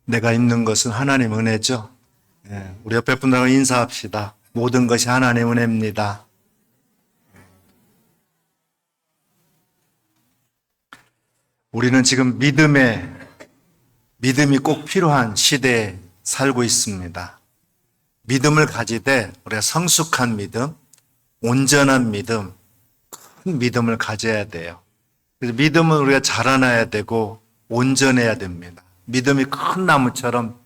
내가 있는 것은 하나님 은혜죠. 우리 옆에 분들하고 인사합시다. 모든 것이 하나님 은혜입니다. 우리는 지금 믿음이 꼭 필요한 시대에 살고 있습니다. 믿음을 가지되 우리가 성숙한 믿음, 온전한 믿음, 큰 믿음을 가져야 돼요. 그래서 믿음은 우리가 자라나야 되고 온전해야 됩니다. 믿음이 큰 나무처럼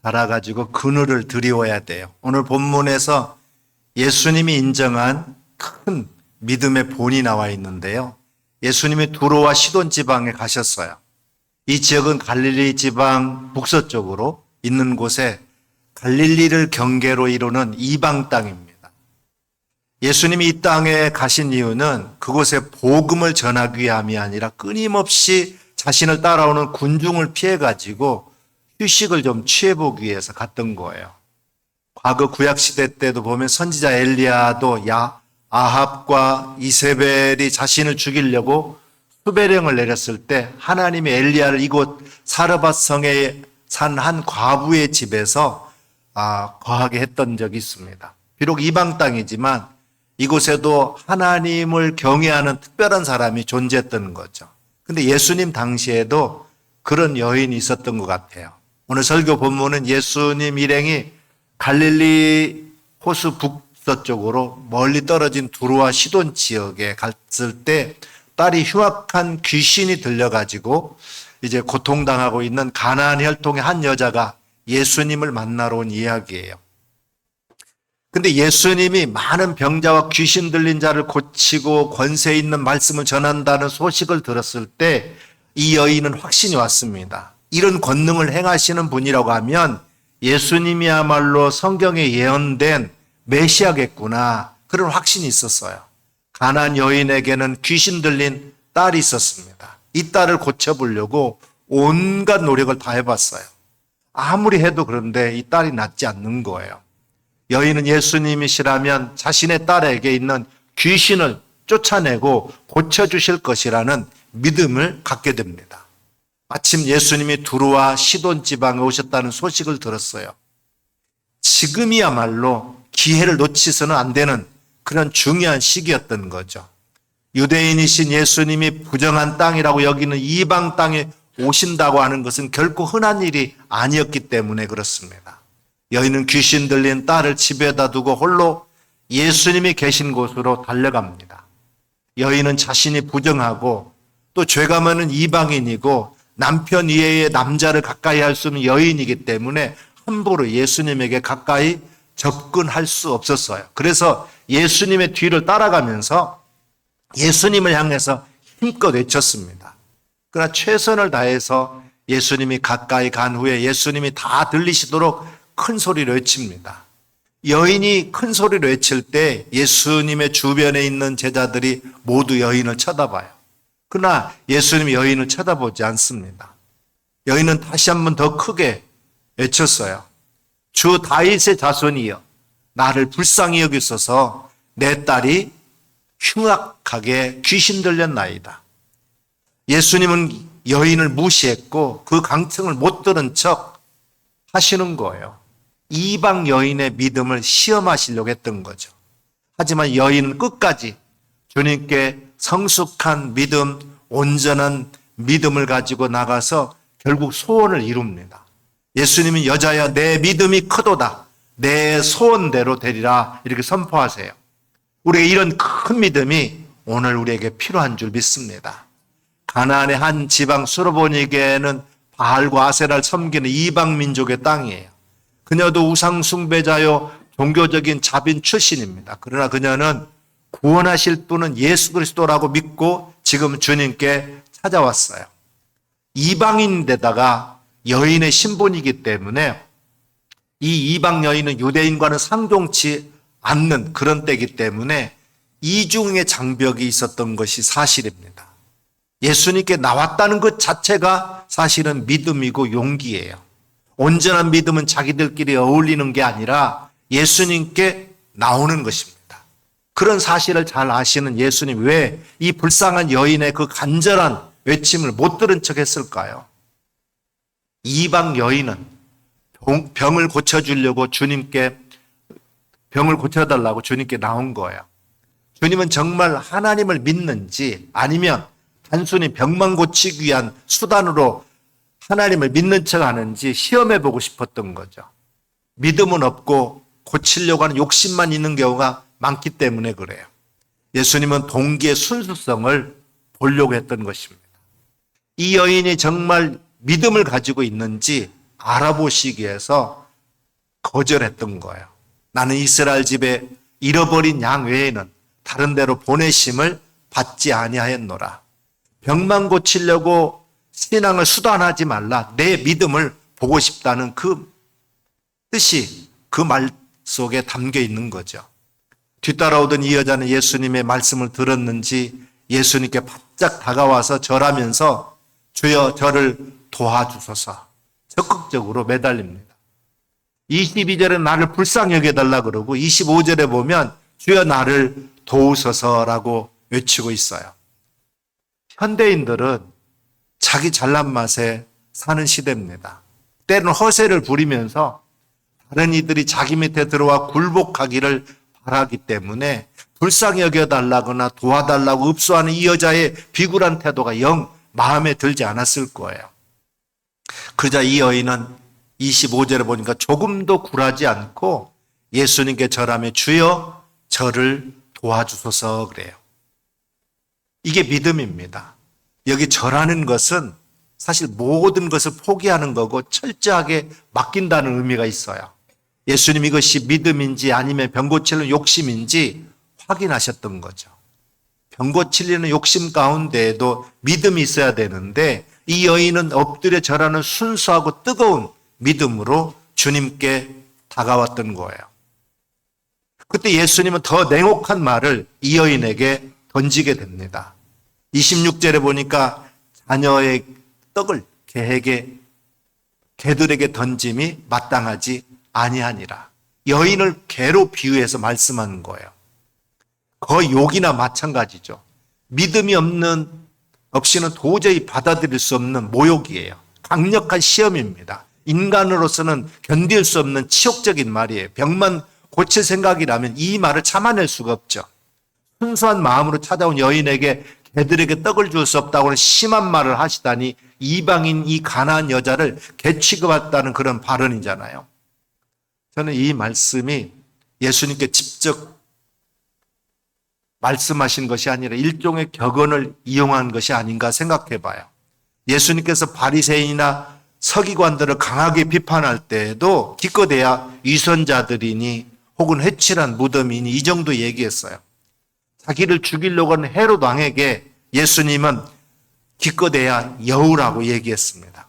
자라가지고 그늘을 드리워야 돼요. 오늘 본문에서 예수님이 인정한 큰 믿음의 본이 나와 있는데요. 예수님이 두로와 시돈 지방에 가셨어요. 이 지역은 갈릴리 지방 북서쪽으로 있는 곳에 갈릴리를 경계로 이루는 이방 땅입니다. 예수님이 이 땅에 가신 이유는 그곳에 복음을 전하기 위함이 아니라 끊임없이 자신을 따라오는 군중을 피해가지고 휴식을 좀 취해보기 위해서 갔던 거예요. 과거 구약시대 때도 보면 선지자 엘리야도 아합과 이세벨이 자신을 죽이려고 수배령을 내렸을 때 하나님이 엘리야를 이곳 사르밧 성에 산 한 과부의 집에서 거하게 했던 적이 있습니다. 비록 이방 땅이지만 이곳에도 하나님을 경외하는 특별한 사람이 존재했던 거죠. 근데 예수님 당시에도 그런 여인이 있었던 것 같아요. 오늘 설교 본문은 예수님 일행이 갈릴리 호수 북서쪽으로 멀리 떨어진 두로와 시돈 지역에 갔을 때 딸이 흉악한 귀신이 들려가지고 이제 고통당하고 있는 가나안 혈통의 한 여자가 예수님을 만나러 온 이야기예요. 근데 예수님이 많은 병자와 귀신 들린 자를 고치고 권세 있는 말씀을 전한다는 소식을 들었을 때 이 여인은 확신이 왔습니다. 이런 권능을 행하시는 분이라고 하면 예수님이야말로 성경에 예언된 메시아겠구나, 그런 확신이 있었어요. 가나안 여인에게는 귀신 들린 딸이 있었습니다. 이 딸을 고쳐보려고 온갖 노력을 다 해봤어요. 아무리 해도 그런데 이 딸이 낫지 않는 거예요. 여인은 예수님이시라면 자신의 딸에게 있는 귀신을 쫓아내고 고쳐주실 것이라는 믿음을 갖게 됩니다. 마침 예수님이 두로와 시돈 지방에 오셨다는 소식을 들었어요. 지금이야말로 기회를 놓치서는 안 되는 그런 중요한 시기였던 거죠. 유대인이신 예수님이 부정한 땅이라고 여기는 이방 땅에 오신다고 하는 것은 결코 흔한 일이 아니었기 때문에 그렇습니다. 여인은 귀신 들린 딸을 집에다 두고 홀로 예수님이 계신 곳으로 달려갑니다. 여인은 자신이 부정하고 또 죄가 많은 이방인이고 남편 이외의 남자를 가까이 할 수 없는 여인이기 때문에 함부로 예수님에게 가까이 접근할 수 없었어요. 그래서 예수님의 뒤를 따라가면서 예수님을 향해서 힘껏 외쳤습니다. 그러나 최선을 다해서 예수님이 가까이 간 후에 예수님이 다 들리시도록 큰 소리로 외칩니다. 여인이 큰 소리로 외칠 때 예수님의 주변에 있는 제자들이 모두 여인을 쳐다봐요. 그러나 예수님이 여인을 쳐다보지 않습니다. 여인은 다시 한번 더 크게 외쳤어요. 주 다윗의 자손이여, 나를 불쌍히 여기소서. 내 딸이 흉악하게 귀신 들렸나이다. 예수님은 여인을 무시했고 그 강청을 못 들은 척 하시는 거예요. 이방 여인의 믿음을 시험하시려고 했던 거죠. 하지만 여인은 끝까지 주님께 성숙한 믿음, 온전한 믿음을 가지고 나가서 결국 소원을 이룹니다. 예수님은 여자야 내 믿음이 크도다, 내 소원대로 되리라, 이렇게 선포하세요. 우리가 이런 큰 믿음이 오늘 우리에게 필요한 줄 믿습니다. 가나안의 한 지방 수르보니게는 바알과 아세라를 섬기는 이방 민족의 땅이에요. 그녀도 우상 숭배자요 종교적인 자빈 출신입니다. 그러나 그녀는 구원하실 분은 예수 그리스도라고 믿고 지금 주님께 찾아왔어요. 이방인데다가 여인의 신분이기 때문에 이 이방 여인은 유대인과는 상종치 않는 그런 때이기 때문에 이중의 장벽이 있었던 것이 사실입니다. 예수님께 나왔다는 것 자체가 사실은 믿음이고 용기예요. 온전한 믿음은 자기들끼리 어울리는 게 아니라 예수님께 나오는 것입니다. 그런 사실을 잘 아시는 예수님 왜 이 불쌍한 여인의 그 간절한 외침을 못 들은 척 했을까요? 이방 여인은 병을 고쳐주려고 병을 고쳐달라고 주님께 나온 거예요. 주님은 정말 하나님을 믿는지 아니면 단순히 병만 고치기 위한 수단으로 하나님을 믿는 척 하는지 시험해 보고 싶었던 거죠. 믿음은 없고 고치려고 하는 욕심만 있는 경우가 많기 때문에 그래요. 예수님은 동기의 순수성을 보려고 했던 것입니다. 이 여인이 정말 믿음을 가지고 있는지 알아보시기 위해서 거절했던 거예요. 나는 이스라엘 집에 잃어버린 양 외에는 다른 데로 보내심을 받지 아니하였노라. 병만 고치려고 신앙을 수단하지 말라. 내 믿음을 보고 싶다는 그 뜻이 그 말 속에 담겨 있는 거죠. 뒤따라오던 이 여자는 예수님의 말씀을 들었는지 예수님께 바짝 다가와서 절하면서 주여 저를 도와주소서 적극적으로 매달립니다. 22절에 나를 불쌍히 여겨달라 그러고 25절에 보면 주여 나를 도우소서라고 외치고 있어요. 현대인들은 자기 잘난 맛에 사는 시대입니다. 때로는 허세를 부리면서 다른 이들이 자기 밑에 들어와 굴복하기를 바라기 때문에 불쌍히 여겨달라거나 도와달라고 읍소하는 이 여자의 비굴한 태도가 영 마음에 들지 않았을 거예요. 그러자 이 여인은 25절에 보니까 조금도 굴하지 않고 예수님께 절하며 주여 저를 도와주소서 그래요. 이게 믿음입니다. 여기 절하는 것은 사실 모든 것을 포기하는 거고 철저하게 맡긴다는 의미가 있어요. 예수님 이것이 믿음인지 아니면 병 고치려는 욕심인지 확인하셨던 거죠. 병 고치려는 욕심 가운데에도 믿음이 있어야 되는데 이 여인은 엎드려 절하는 순수하고 뜨거운 믿음으로 주님께 다가왔던 거예요. 그때 예수님은 더 냉혹한 말을 이 여인에게 던지게 됩니다. 26절에 보니까 자녀의 떡을 개들에게 던짐이 마땅하지 아니하니라. 여인을 개로 비유해서 말씀하는 거예요. 거의 욕이나 마찬가지죠. 믿음이 없이는 도저히 받아들일 수 없는 모욕이에요. 강력한 시험입니다. 인간으로서는 견딜 수 없는 치욕적인 말이에요. 병만 고칠 생각이라면 이 말을 참아낼 수가 없죠. 순수한 마음으로 찾아온 여인에게 개들에게 떡을 줄 수 없다고 하는 심한 말을 하시다니 이방인 이 가난한 여자를 개 취급했다는 그런 발언이잖아요. 저는 이 말씀이 예수님께 직접 말씀하신 것이 아니라 일종의 격언을 이용한 것이 아닌가 생각해 봐요. 예수님께서 바리새인이나 서기관들을 강하게 비판할 때에도 기껏해야 위선자들이니 혹은 회칠한 무덤이니 이 정도 얘기했어요. 자기를 죽이려고 하는 헤롯 왕에게 예수님은 기껏해야 여우라고 얘기했습니다.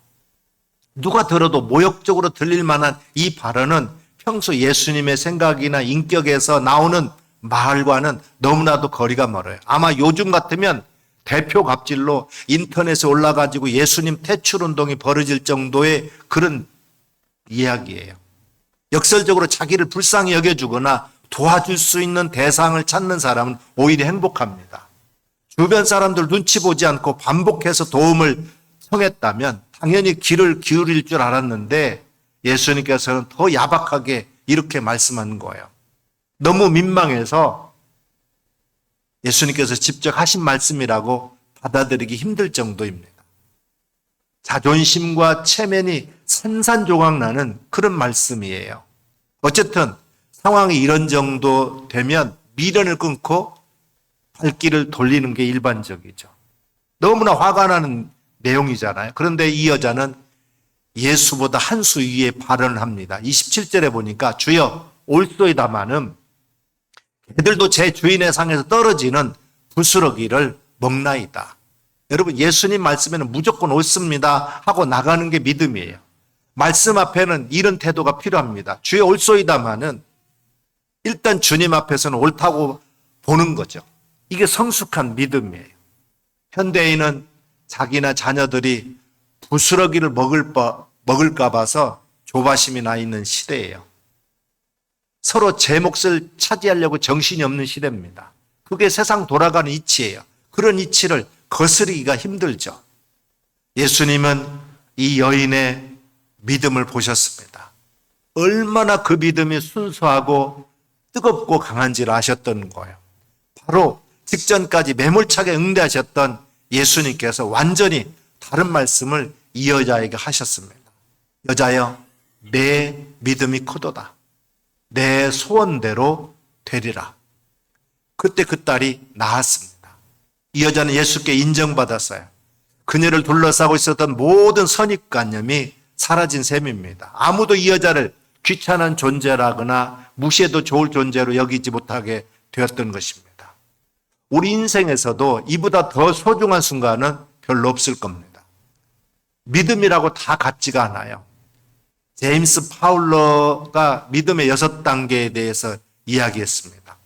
누가 들어도 모욕적으로 들릴 만한 이 발언은 평소 예수님의 생각이나 인격에서 나오는 말과는 너무나도 거리가 멀어요. 아마 요즘 같으면 대표 갑질로 인터넷에 올라가지고 예수님 퇴출운동이 벌어질 정도의 그런 이야기예요. 역설적으로 자기를 불쌍히 여겨주거나 도와줄 수 있는 대상을 찾는 사람은 오히려 행복합니다. 주변 사람들 눈치 보지 않고 반복해서 도움을 청했다면 당연히 귀를 기울일 줄 알았는데 예수님께서는 더 야박하게 이렇게 말씀하는 거예요. 너무 민망해서 예수님께서 직접 하신 말씀이라고 받아들이기 힘들 정도입니다. 자존심과 체면이 산산조각 나는 그런 말씀이에요. 어쨌든 상황이 이런 정도 되면 미련을 끊고 발길을 돌리는 게 일반적이죠. 너무나 화가 나는 내용이잖아요. 그런데 이 여자는 예수보다 한 수 위에 발언을 합니다. 27절에 보니까 주여 올소이다마는 개들도 제 주인의 상에서 떨어지는 부스러기를 먹나이다. 여러분 예수님 말씀에는 무조건 옳습니다 하고 나가는 게 믿음이에요. 말씀 앞에는 이런 태도가 필요합니다. 주여 옳소이다마는 일단 주님 앞에서는 옳다고 보는 거죠. 이게 성숙한 믿음이에요. 현대인은 자기나 자녀들이 부스러기를 먹을까 봐서 조바심이 나 있는 시대예요. 서로 제 몫을 차지하려고 정신이 없는 시대입니다. 그게 세상 돌아가는 이치예요. 그런 이치를 거스르기가 힘들죠. 예수님은 이 여인의 믿음을 보셨습니다. 얼마나 그 믿음이 순수하고 뜨겁고 강한지를 아셨던 거예요. 바로 직전까지 매몰차게 응대하셨던 예수님께서 완전히 다른 말씀을 이 여자에게 하셨습니다. 여자여, 내 믿음이 크도다. 내 소원대로 되리라. 그때 그 딸이 나았습니다. 이 여자는 예수께 인정받았어요. 그녀를 둘러싸고 있었던 모든 선입관념이 사라진 셈입니다. 아무도 이 여자를 귀찮은 존재라거나 무시해도 좋을 존재로 여기지 못하게 되었던 것입니다. 우리 인생에서도 이보다 더 소중한 순간은 별로 없을 겁니다. 믿음이라고 다 같지가 않아요. 제임스 파울러가 믿음의 6단계에 대해서 이야기했습니다.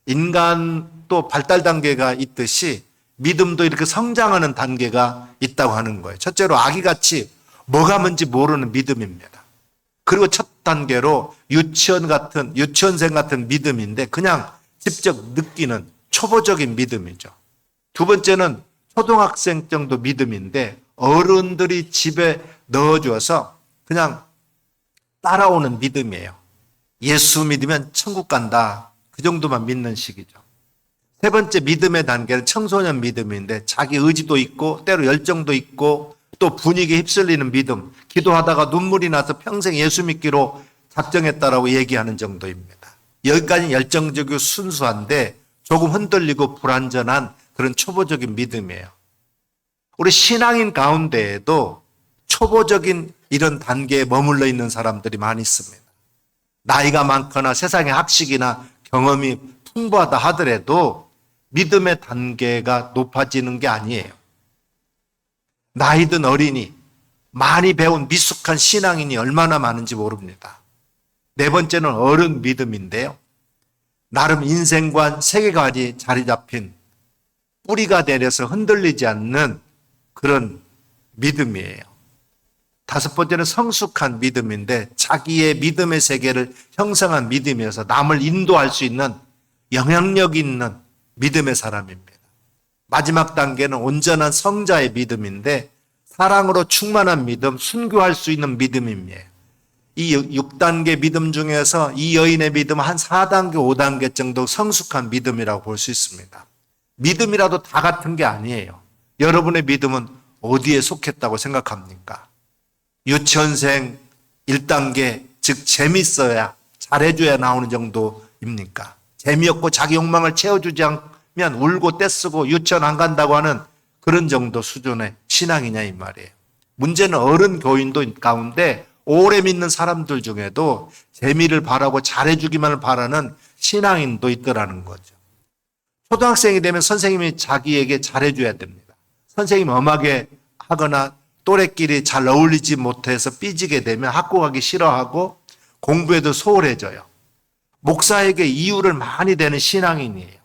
인간도 발달 단계가 있듯이 믿음도 이렇게 성장하는 단계가 있다고 하는 거예요. 첫째로 아기같이 뭐가 뭔지 모르는 믿음입니다. 그리고 첫 단계로 유치원생 같은 믿음인데 그냥 직접 느끼는 초보적인 믿음이죠. 두 번째는 초등학생 정도 믿음인데 어른들이 집에 넣어줘서 그냥 따라오는 믿음이에요. 예수 믿으면 천국 간다. 그 정도만 믿는 식이죠. 세 번째 믿음의 단계는 청소년 믿음인데 자기 의지도 있고 때로 열정도 있고 또 분위기에 휩쓸리는 믿음, 기도하다가 눈물이 나서 평생 예수 믿기로 작정했다라고 얘기하는 정도입니다. 여기까지는 열정적이고 순수한데 조금 흔들리고 불완전한 그런 초보적인 믿음이에요. 우리 신앙인 가운데에도 초보적인 이런 단계에 머물러 있는 사람들이 많이 있습니다. 나이가 많거나 세상의 학식이나 경험이 풍부하다 하더라도 믿음의 단계가 높아지는 게 아니에요. 나이든 어린이, 많이 배운 미숙한 신앙인이 얼마나 많은지 모릅니다. 네 번째는 어른 믿음인데요. 나름 인생관, 세계관이 자리 잡힌 뿌리가 내려서 흔들리지 않는 그런 믿음이에요. 다섯 번째는 성숙한 믿음인데 자기의 믿음의 세계를 형성한 믿음이어서 남을 인도할 수 있는 영향력 있는 믿음의 사람입니다. 마지막 단계는 온전한 성자의 믿음인데 사랑으로 충만한 믿음, 순교할 수 있는 믿음입니다. 이 6단계 믿음 중에서 이 여인의 믿음은 한 4단계, 5단계 정도 성숙한 믿음이라고 볼 수 있습니다. 믿음이라도 다 같은 게 아니에요. 여러분의 믿음은 어디에 속했다고 생각합니까? 유치원생 1단계, 즉 재밌어야 잘해줘야 나오는 정도입니까? 재미없고 자기 욕망을 채워주지 않으면 울고 떼쓰고 유치원 안 간다고 하는 그런 정도 수준의 신앙이냐 이 말이에요. 문제는 어른 교인도 가운데 오래 믿는 사람들 중에도 재미를 바라고 잘해주기만을 바라는 신앙인도 있더라는 거죠. 초등학생이 되면 선생님이 자기에게 잘해줘야 됩니다. 선생님이 엄하게 하거나 또래끼리 잘 어울리지 못해서 삐지게 되면 학교 가기 싫어하고 공부에도 소홀해져요. 목사에게 이유를 많이 대는 신앙인이에요.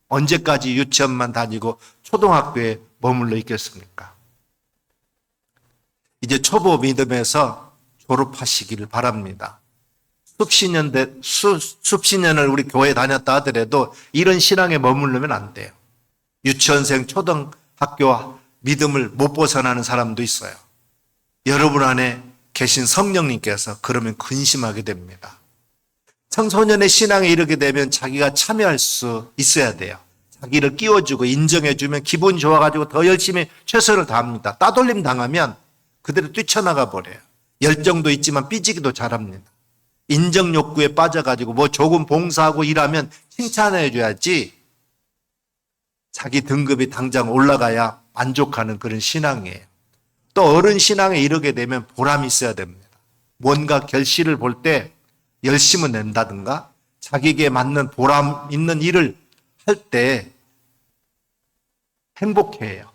언제까지 유치원만 다니고 초등학교에 머물러 있겠습니까? 이제 초보 믿음에서 졸업하시기를 바랍니다. 수십 년을 우리 교회 다녔다 하더라도 이런 신앙에 머무르면 안 돼요. 유치원생, 초등학교 믿음을 못 벗어나는 사람도 있어요. 여러분 안에 계신 성령님께서 그러면 근심하게 됩니다. 청소년의 신앙에 이르게 되면 자기가 참여할 수 있어야 돼요. 자기를 끼워주고 인정해주면 기분 좋아가지고 더 열심히 최선을 다합니다. 따돌림 당하면 그대로 뛰쳐나가 버려요. 열정도 있지만 삐지기도 잘합니다. 인정 욕구에 빠져가지고 뭐 조금 봉사하고 일하면 칭찬해줘야지 자기 등급이 당장 올라가야 만족하는 그런 신앙이에요. 또 어른 신앙에 이르게 되면 보람이 있어야 됩니다. 뭔가 결실을 볼 때 열심을 낸다든가 자기에게 맞는 보람 있는 일을 할 때 행복해해요.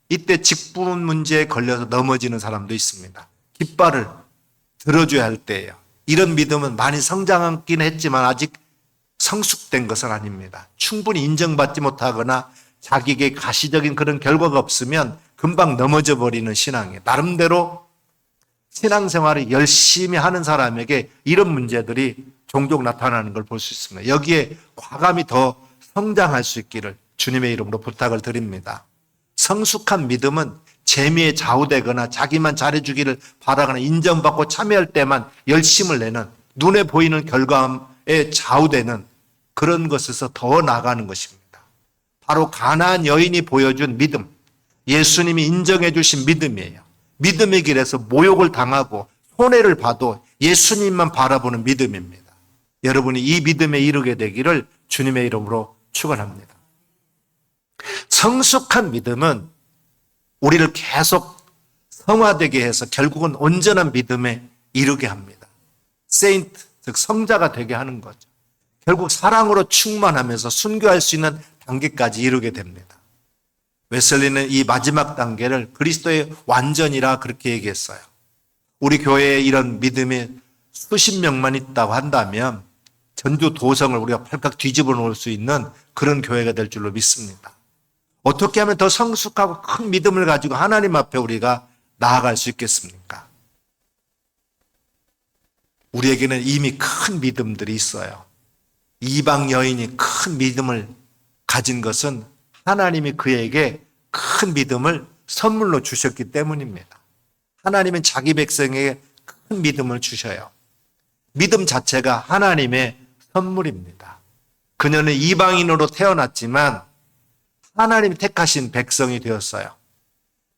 이때 직분 문제에 걸려서 넘어지는 사람도 있습니다. 깃발을 들어줘야 할 때예요. 이런 믿음은 많이 성장하긴 했지만 아직 성숙된 것은 아닙니다. 충분히 인정받지 못하거나 자기에게 가시적인 그런 결과가 없으면 금방 넘어져 버리는 신앙이에요. 나름대로 신앙생활을 열심히 하는 사람에게 이런 문제들이 종종 나타나는 걸 볼 수 있습니다. 여기에 과감히 더 성장할 수 있기를 주님의 이름으로 부탁을 드립니다. 성숙한 믿음은 재미에 좌우되거나 자기만 잘해주기를 바라거나 인정받고 참여할 때만 열심을 내는 눈에 보이는 결과에 좌우되는 그런 것에서 더 나아가는 것입니다. 바로 가나안 여인이 보여준 믿음, 예수님이 인정해 주신 믿음이에요. 믿음의 길에서 모욕을 당하고 손해를 봐도 예수님만 바라보는 믿음입니다. 여러분이 이 믿음에 이르게 되기를 주님의 이름으로 축원합니다. 성숙한 믿음은 우리를 계속 성화되게 해서 결국은 온전한 믿음에 이르게 합니다. 세인트, 즉 성자가 되게 하는 거죠. 결국 사랑으로 충만하면서 순교할 수 있는 단계까지 이르게 됩니다. 웨슬리는 이 마지막 단계를 그리스도의 완전이라 그렇게 얘기했어요. 우리 교회에 이런 믿음이 수십 명만 있다고 한다면 전주 도성을 우리가 팔깍 뒤집어 놓을 수 있는 그런 교회가 될 줄로 믿습니다. 어떻게 하면 더 성숙하고 큰 믿음을 가지고 하나님 앞에 우리가 나아갈 수 있겠습니까? 우리에게는 이미 큰 믿음들이 있어요. 이방 여인이 큰 믿음을 가진 것은 하나님이 그에게 큰 믿음을 선물로 주셨기 때문입니다. 하나님은 자기 백성에게 큰 믿음을 주셔요. 믿음 자체가 하나님의 선물입니다. 그녀는 이방인으로 태어났지만 하나님이 택하신 백성이 되었어요.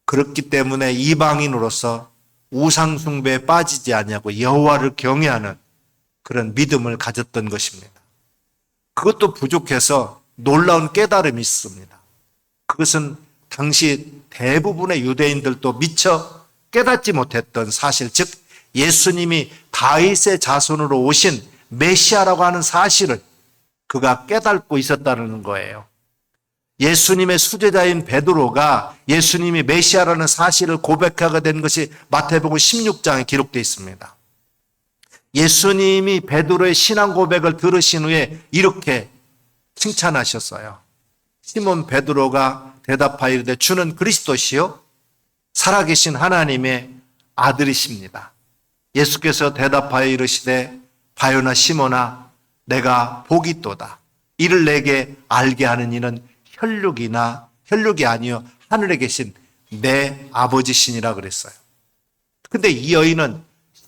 그렇기 때문에 이방인으로서 우상 숭배에 빠지지 아니하고 여호와를 경외하는 그런 믿음을 가졌던 것입니다. 그것도 부족해서 놀라운 깨달음이 있습니다. 그것은 당시 대부분의 유대인들도 미처 깨닫지 못했던 사실, 즉 예수님이 다윗의 자손으로 오신 메시아라고 하는 사실을 그가 깨닫고 있었다는 거예요. 예수님의 수제자인 베드로가 예수님이 메시아라는 사실을 고백하게 된 것이 마태복음 16장에 기록되어 있습니다. 예수님이 베드로의 신앙 고백을 들으신 후에 이렇게 칭찬하셨어요. 시몬 베드로가 대답하여 이르되 주는 그리스도시요 살아계신 하나님의 아들이십니다. 예수께서 대답하여 이르시되 바요나 시몬아 내가 복이 있도다. 이를 내게 알게 하는 이는 혈육이 아니요 하늘에 계신 내 아버지시니라 그랬어요. 근데 이 여인은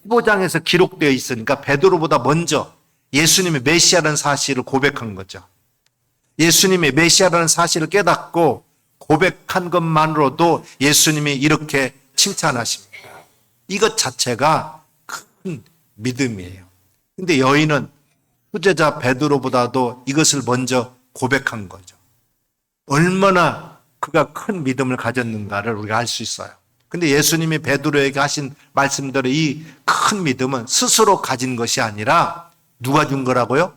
15장에서 기록되어 있으니까 베드로보다 먼저 예수님의 메시아라는 사실을 고백한 거죠. 예수님이 메시아라는 사실을 깨닫고 고백한 것만으로도 예수님이 이렇게 칭찬하십니다. 이것 자체가 큰 믿음이에요. 근데 여인은 수제자 베드로보다도 이것을 먼저 고백한 거죠. 얼마나 그가 큰 믿음을 가졌는가를 우리가 알 수 있어요. 근데 예수님이 베드로에게 하신 말씀대로 이 큰 믿음은 스스로 가진 것이 아니라 누가 준 거라고요?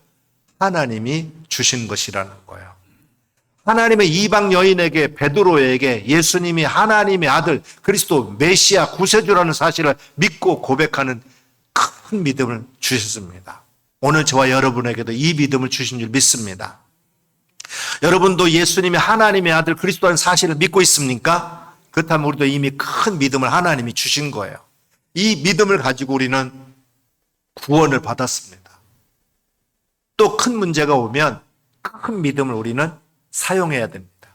하나님이 주신 것이라는 거예요. 하나님의 이방 여인에게 베드로에게 예수님이 하나님의 아들 그리스도 메시아 구세주라는 사실을 믿고 고백하는 큰 믿음을 주셨습니다. 오늘 저와 여러분에게도 이 믿음을 주신 줄 믿습니다. 여러분도 예수님이 하나님의 아들 그리스도라는 사실을 믿고 있습니까? 그렇다면 우리도 이미 큰 믿음을 하나님이 주신 거예요. 이 믿음을 가지고 우리는 구원을 받았습니다. 또 큰 문제가 오면 큰 믿음을 우리는 사용해야 됩니다.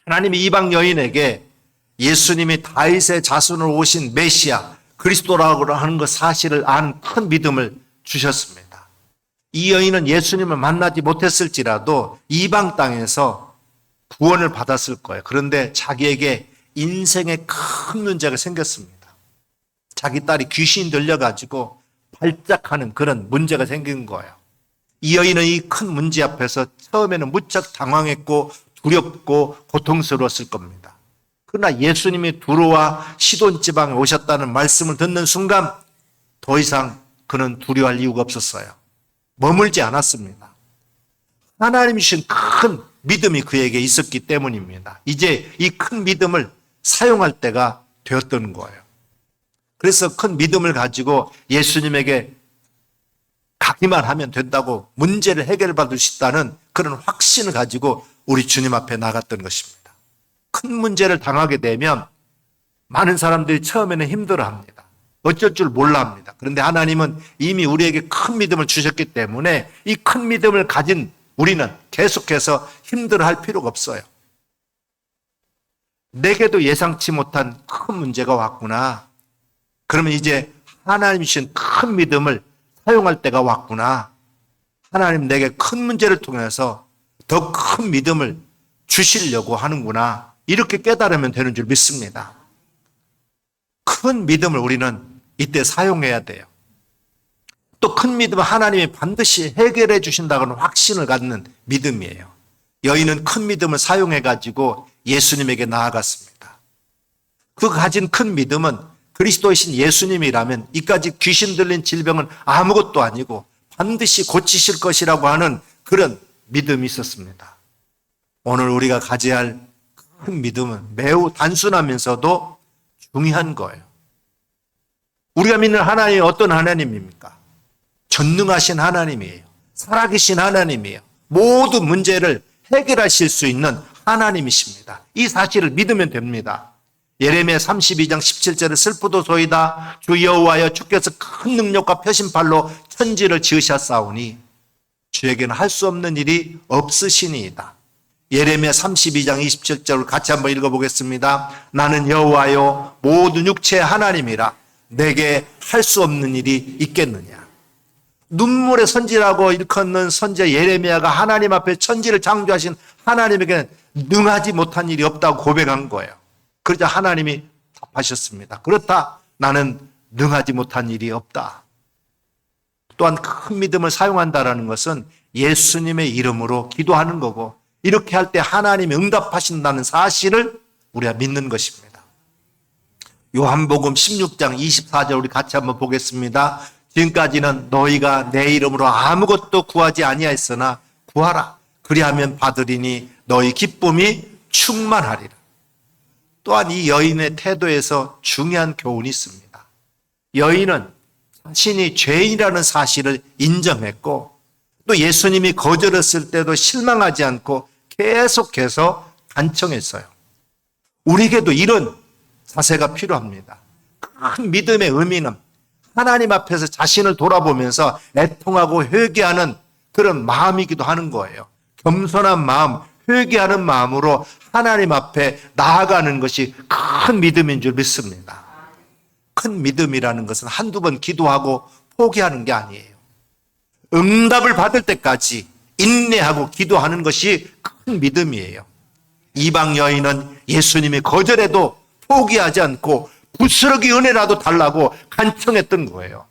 하나님이 이방 여인에게 예수님이 다윗의 자손으로 오신 메시아 그리스도라고 하는 것 사실을 아는 큰 믿음을 주셨습니다. 이 여인은 예수님을 만나지 못했을지라도 이방 땅에서 구원을 받았을 거예요. 그런데 자기에게 인생에 큰 문제가 생겼습니다. 자기 딸이 귀신이 들려가지고 발작하는 그런 문제가 생긴 거예요. 이 여인은 이 큰 문제 앞에서 처음에는 무척 당황했고 두렵고 고통스러웠을 겁니다. 그러나 예수님이 두로와 시돈 지방에 오셨다는 말씀을 듣는 순간 더 이상 그는 두려워할 이유가 없었어요. 머물지 않았습니다. 하나님이 주신 큰 믿음이 그에게 있었기 때문입니다. 이제 이 큰 믿음을 사용할 때가 되었던 거예요. 그래서 큰 믿음을 가지고 예수님에게 가기만 하면 된다고 문제를 해결받을 수 있다는 그런 확신을 가지고 우리 주님 앞에 나갔던 것입니다. 큰 문제를 당하게 되면 많은 사람들이 처음에는 힘들어합니다. 어쩔 줄 몰라 합니다. 그런데 하나님은 이미 우리에게 큰 믿음을 주셨기 때문에 이 큰 믿음을 가진 우리는 계속해서 힘들어할 필요가 없어요. 내게도 예상치 못한 큰 문제가 왔구나. 그러면 이제 하나님 주신 큰 믿음을 사용할 때가 왔구나. 하나님 내게 큰 문제를 통해서 더 큰 믿음을 주시려고 하는구나. 이렇게 깨달으면 되는 줄 믿습니다. 큰 믿음을 우리는 이때 사용해야 돼요. 또 큰 믿음은 하나님이 반드시 해결해 주신다는 확신을 갖는 믿음이에요. 여인은 큰 믿음을 사용해가지고 예수님에게 나아갔습니다. 그 가진 큰 믿음은 그리스도이신 예수님이라면 이까지 귀신 들린 질병은 아무것도 아니고 반드시 고치실 것이라고 하는 그런 믿음이 있었습니다. 오늘 우리가 가져야 할 큰 믿음은 매우 단순하면서도 중요한 거예요. 우리가 믿는 하나님이 어떤 하나님입니까? 전능하신 하나님이에요. 살아계신 하나님이에요. 모든 문제를 해결하실 수 있는 하나님이십니다. 이 사실을 믿으면 됩니다. 예레미야 32장 17절에 슬프도소이다. 주 여호와여 주께서 큰 능력과 표심팔로 천지를 지으셨사오니 주에게는 할 수 없는 일이 없으시니이다. 예레미야 32장 27절을 같이 한번 읽어보겠습니다. 나는 여호와여 모든 육체의 하나님이라 내게 할 수 없는 일이 있겠느냐. 눈물의 선지라고 일컫는 선지자 예레미야가 하나님 앞에 천지를 창조하신 하나님에게 능하지 못한 일이 없다고 고백한 거예요. 그러자 하나님이 답하셨습니다. 그렇다. 나는 능하지 못한 일이 없다. 또한 큰 믿음을 사용한다는 것은 예수님의 이름으로 기도하는 거고 이렇게 할 때 하나님이 응답하신다는 사실을 우리가 믿는 것입니다. 요한복음 16장 24절 우리 같이 한번 보겠습니다. 지금까지는 너희가 내 이름으로 아무것도 구하지 아니하였으나 구하라. 그리하면 받으리니 너희 기쁨이 충만하리라. 또한 이 여인의 태도에서 중요한 교훈이 있습니다. 여인은 자신이 죄인이라는 사실을 인정했고 또 예수님이 거절했을 때도 실망하지 않고 계속해서 간청했어요. 우리에게도 이런 자세가 필요합니다. 큰 믿음의 의미는 하나님 앞에서 자신을 돌아보면서 애통하고 회개하는 그런 마음이기도 하는 거예요. 겸손한 마음, 회개하는 마음으로 하나님 앞에 나아가는 것이 큰 믿음인 줄 믿습니다. 큰 믿음이라는 것은 한두 번 기도하고 포기하는 게 아니에요. 응답을 받을 때까지 인내하고 기도하는 것이 큰 믿음이에요. 이방 여인은 예수님이 거절해도 포기하지 않고 부스러기 은혜라도 달라고 간청했던 거예요.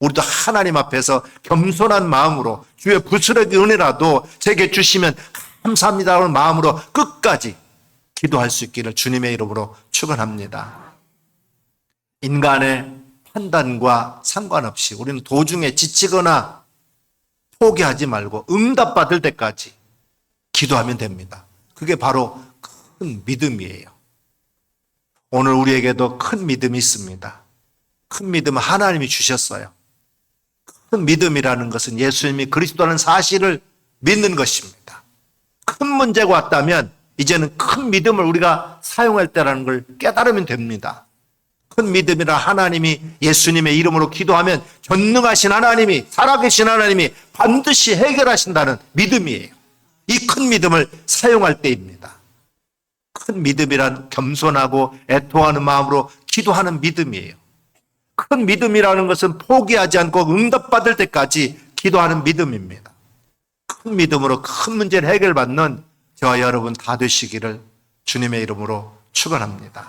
우리도 하나님 앞에서 겸손한 마음으로 주의 부스러기 은혜라도 제게 주시면 감사합니다라는 마음으로 끝까지 기도할 수 있기를 주님의 이름으로 축원합니다. 인간의 판단과 상관없이 우리는 도중에 지치거나 포기하지 말고 응답받을 때까지 기도하면 됩니다. 그게 바로 큰 믿음이에요. 오늘 우리에게도 큰 믿음이 있습니다. 큰 믿음은 하나님이 주셨어요. 큰 믿음이라는 것은 예수님이 그리스도라는 사실을 믿는 것입니다. 큰 문제가 왔다면 이제는 큰 믿음을 우리가 사용할 때라는 걸 깨달으면 됩니다. 큰 믿음이라 하나님이 예수님의 이름으로 기도하면 전능하신 하나님이 살아계신 하나님이 반드시 해결하신다는 믿음이에요. 이 큰 믿음을 사용할 때입니다. 큰 믿음이란 겸손하고 애통하는 마음으로 기도하는 믿음이에요. 큰 믿음이라는 것은 포기하지 않고 응답받을 때까지 기도하는 믿음입니다. 큰 믿음으로 큰 문제를 해결받는 저와 여러분 다 되시기를 주님의 이름으로 축원합니다.